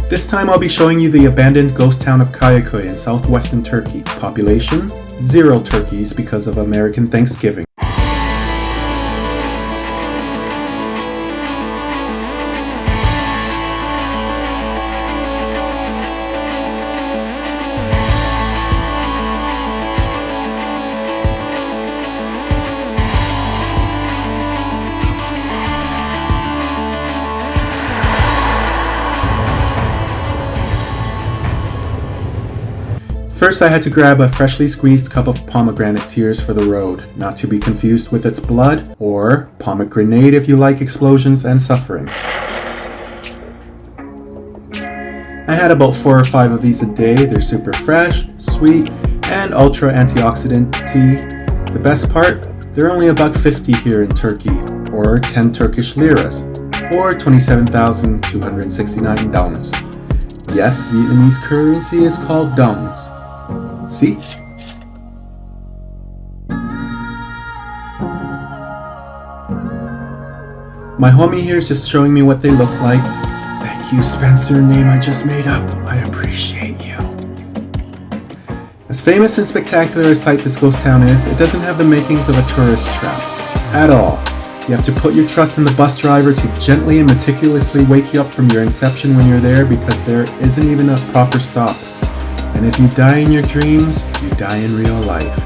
This time I'll be showing you the abandoned ghost town of Kayaköy in southwestern Turkey. Population? 0 turkeys because of American Thanksgiving. First, I had to grab a freshly squeezed cup of pomegranate tears for the road, not to be confused with its blood, or pomegranate if you like explosions and suffering. I had about 4 or 5 of these a day. They're super fresh, sweet, and ultra antioxidant tea. The best part? They're only $1.50 here in Turkey, or 10 Turkish liras, or 27,269 dongs. Yes, Vietnamese currency is called dongs. See? My homie here is just showing me what they look like. Thank you, Spencer, name I just made up. I appreciate you. As famous and spectacular a sight this ghost town is, it doesn't have the makings of a tourist trap. At all. You have to put your trust in the bus driver to gently and meticulously wake you up from your inception when you're there, because there isn't even a proper stop. And if you die in your dreams, you die in real life.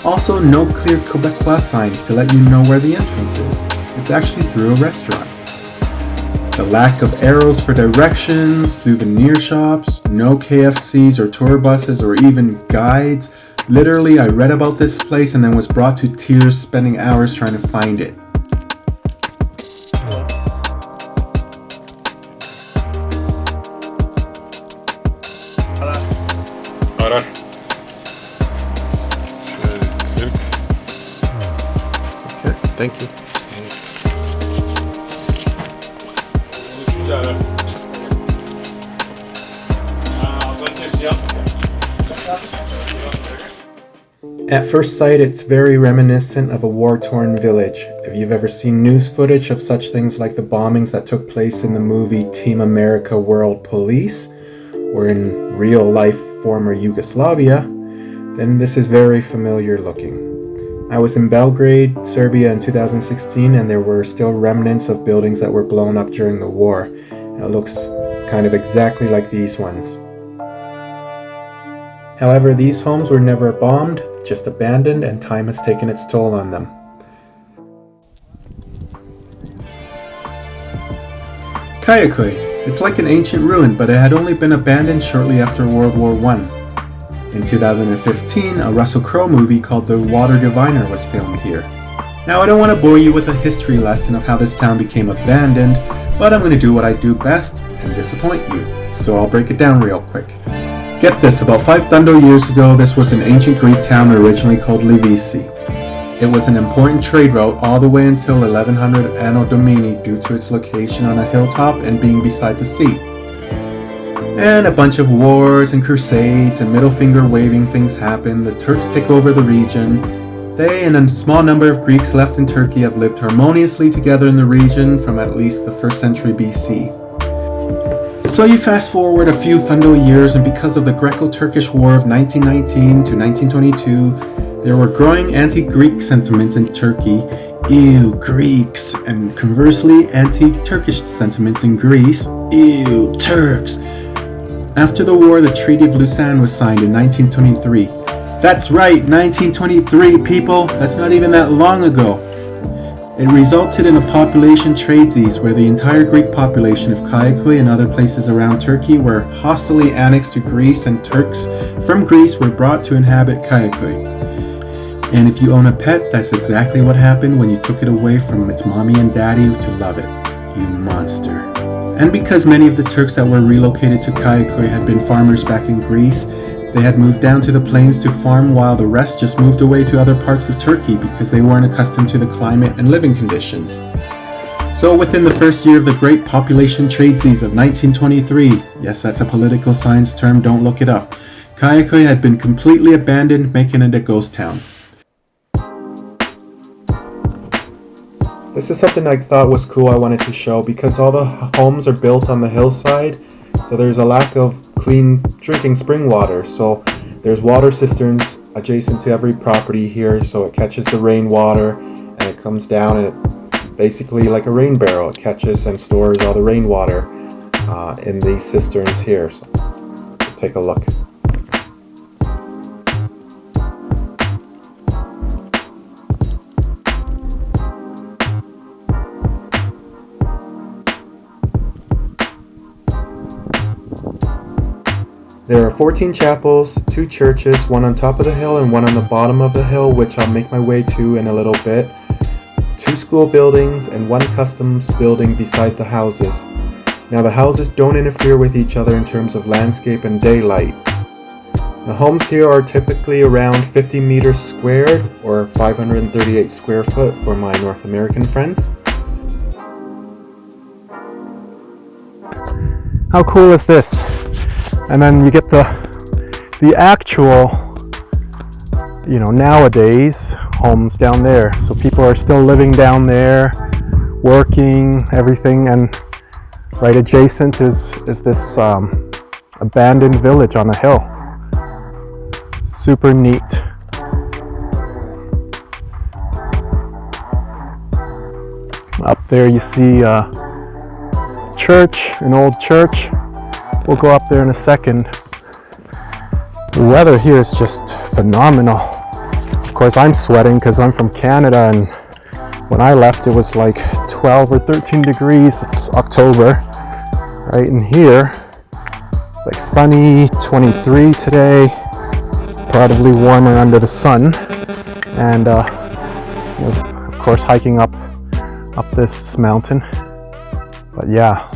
Also, no clear Quebecois signs to let you know where the entrance is. It's actually through a restaurant. The lack of arrows for directions, souvenir shops, no KFCs or tour buses or even guides. Literally, I read about this place and then was brought to tears spending hours trying to find it. Arar. Okay, thank you. At first sight, it's very reminiscent of a war-torn village. If you've ever seen news footage of such things like the bombings that took place in the movie Team America World Police, or in real-life former Yugoslavia, then this is very familiar looking. I was in Belgrade, Serbia in 2016, and there were still remnants of buildings that were blown up during the war. And it looks kind of exactly like these ones. However, these homes were never bombed, just abandoned, and time has taken its toll on them. Kayaköy. It's like an ancient ruin, but it had only been abandoned shortly after World War I. In 2015, a Russell Crowe movie called The Water Diviner was filmed here. Now, I don't want to bore you with a history lesson of how this town became abandoned, but I'm going to do what I do best and disappoint you, so I'll break it down real quick. Get this, about 5,000 years ago, this was an ancient Greek town originally called Livisi. It was an important trade route all the way until 1100 Anno Domini due to its location on a hilltop and being beside the sea. And a bunch of wars and crusades and middle finger waving things happened. The Turks take over the region. They and a small number of Greeks left in Turkey have lived harmoniously together in the region from at least the 1st century BC. So you fast forward a few thousand years, and because of the Greco-Turkish War of 1919 to 1922, there were growing anti-Greek sentiments in Turkey, ew, Greeks, and conversely anti-Turkish sentiments in Greece, ew, Turks. After the war, the Treaty of Lausanne was signed in 1923. That's right, 1923, people! That's not even that long ago. It resulted in a population tradesies where the entire Greek population of Kayaköy and other places around Turkey were hostilely annexed to Greece, and Turks from Greece were brought to inhabit Kayaköy. And if you own a pet, that's exactly what happened when you took it away from its mommy and daddy to love it. You monster. And because many of the Turks that were relocated to Kayaköy had been farmers back in Greece, they had moved down to the plains to farm, while the rest just moved away to other parts of Turkey because they weren't accustomed to the climate and living conditions. So within the first year of the Great Population Tradesies of 1923, yes, that's a political science term, don't look it up, Kayaköy had been completely abandoned, making it a ghost town. This is something I thought was cool I wanted to show because all the homes are built on the hillside, so there's a lack of clean drinking spring water. So there's water cisterns adjacent to every property here, so it catches the rainwater and it comes down and it basically like a rain barrel. It catches and stores all the rainwater in these cisterns here. So take a look. There are 14 chapels, 2 churches, one on top of the hill and one on the bottom of the hill, which I'll make my way to in a little bit, 2 school buildings, and 1 customs building beside the houses. Now the houses don't interfere with each other in terms of landscape and daylight. The homes here are typically around 50 meters squared or 538 square foot for my North American friends. How cool is this? And then you get the actual, nowadays homes down there. So people are still living down there, working, everything, and right adjacent is this abandoned village on a hill. Super neat. Up there you see a church, an old church. We'll go up there in a second. The weather here is just phenomenal. Of course, I'm sweating because I'm from Canada, and when I left it was like 12 or 13 degrees. It's October, right? And here it's like sunny, 23 today, probably warmer under the sun. And of course hiking up this mountain. But yeah.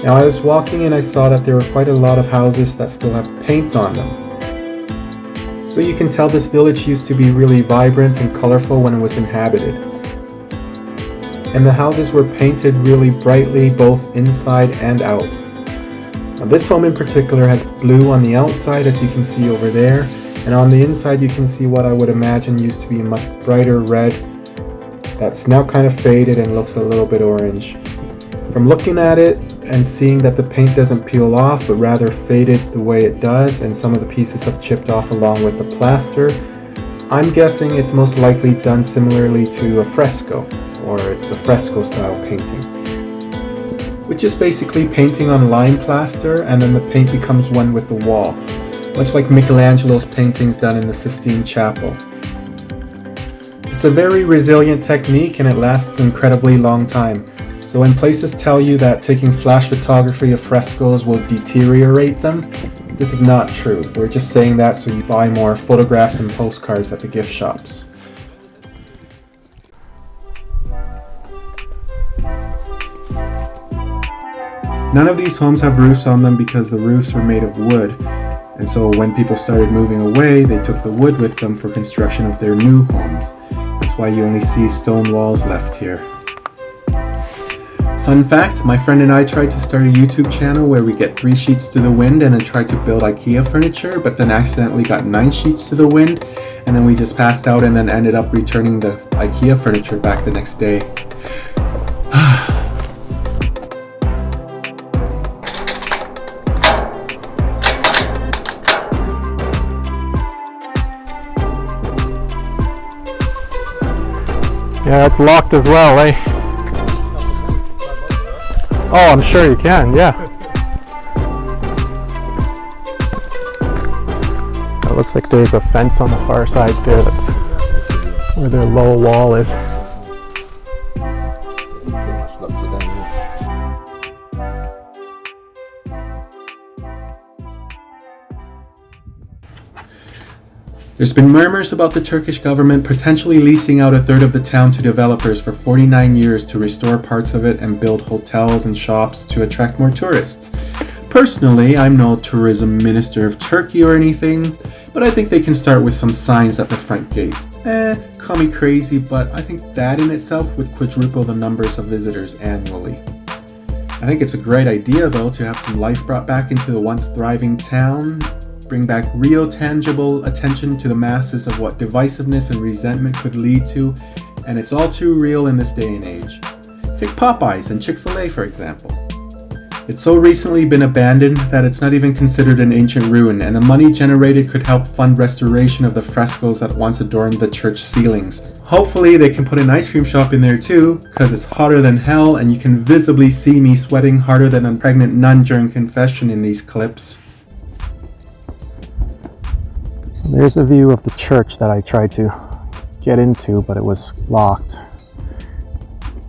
Now I was walking and I saw that there were quite a lot of houses that still have paint on them. So you can tell this village used to be really vibrant and colorful when it was inhabited. And the houses were painted really brightly both inside and out. Now this home in particular has blue on the outside, as you can see over there, and on the inside you can see what I would imagine used to be a much brighter red that's now kind of faded and looks a little bit orange. From looking at it and seeing that the paint doesn't peel off but rather faded the way it does, and some of the pieces have chipped off along with the plaster, I'm guessing it's most likely done similarly to a fresco, or it's a fresco style painting, which is basically painting on lime plaster and then the paint becomes one with the wall, much like Michelangelo's paintings done in the Sistine Chapel. It's a very resilient technique and it lasts an incredibly long time. So when places tell you that taking flash photography of frescoes will deteriorate them, this is not true. We're just saying that so you buy more photographs and postcards at the gift shops. None of these homes have roofs on them because the roofs were made of wood. And so when people started moving away, they took the wood with them for construction of their new homes. That's why you only see stone walls left here. Fun fact, my friend and I tried to start a YouTube channel where we get 3 sheets to the wind and then tried to build IKEA furniture, but then accidentally got 9 sheets to the wind, and then we just passed out and then ended up returning the IKEA furniture back the next day. Yeah, it's locked as well, eh? Oh, I'm sure you can, yeah. It looks like there's a fence on the far side there. That's where their low wall is. There's been murmurs about the Turkish government potentially leasing out a third of the town to developers for 49 years to restore parts of it and build hotels and shops to attract more tourists. Personally, I'm no tourism minister of Turkey or anything, but I think they can start with some signs at the front gate. Call me crazy, but I think that in itself would quadruple the numbers of visitors annually. I think it's a great idea though to have some life brought back into the once thriving town, bring back real tangible attention to the masses of what divisiveness and resentment could lead to, and it's all too real in this day and age. Take Popeyes and Chick-fil-A for example. It's so recently been abandoned that it's not even considered an ancient ruin, and the money generated could help fund restoration of the frescoes that once adorned the church ceilings. Hopefully they can put an ice cream shop in there too, because it's hotter than hell and you can visibly see me sweating harder than a pregnant nun during confession in these clips. So there's a view of the church that I tried to get into, but it was locked.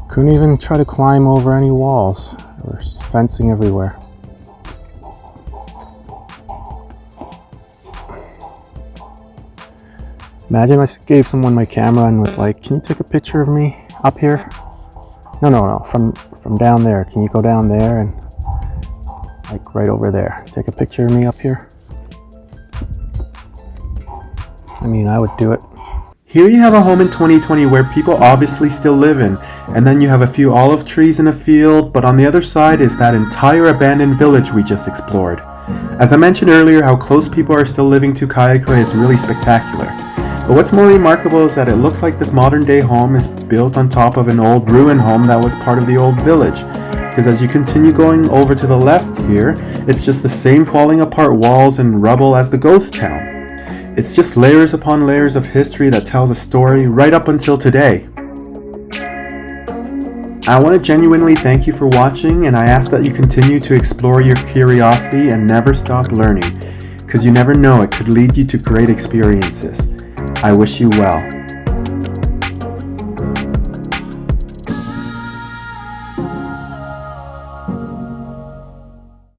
Couldn't even try to climb over any walls. There was fencing everywhere. Imagine I gave someone my camera and was like, can you take a picture of me up here? No, from down there. Can you go down there and like right over there? Take a picture of me up here? I mean, I would do it. Here you have a home in 2020 where people obviously still live in, and then you have a few olive trees in a field, but on the other side is that entire abandoned village we just explored. As I mentioned earlier, how close people are still living to Kayakoy is really spectacular. But what's more remarkable is that it looks like this modern day home is built on top of an old ruin home that was part of the old village. Because as you continue going over to the left here, it's just the same falling apart walls and rubble as the ghost town. It's just layers upon layers of history that tells a story right up until today. I want to genuinely thank you for watching, and I ask that you continue to explore your curiosity and never stop learning, because you never know, it could lead you to great experiences. I wish you well.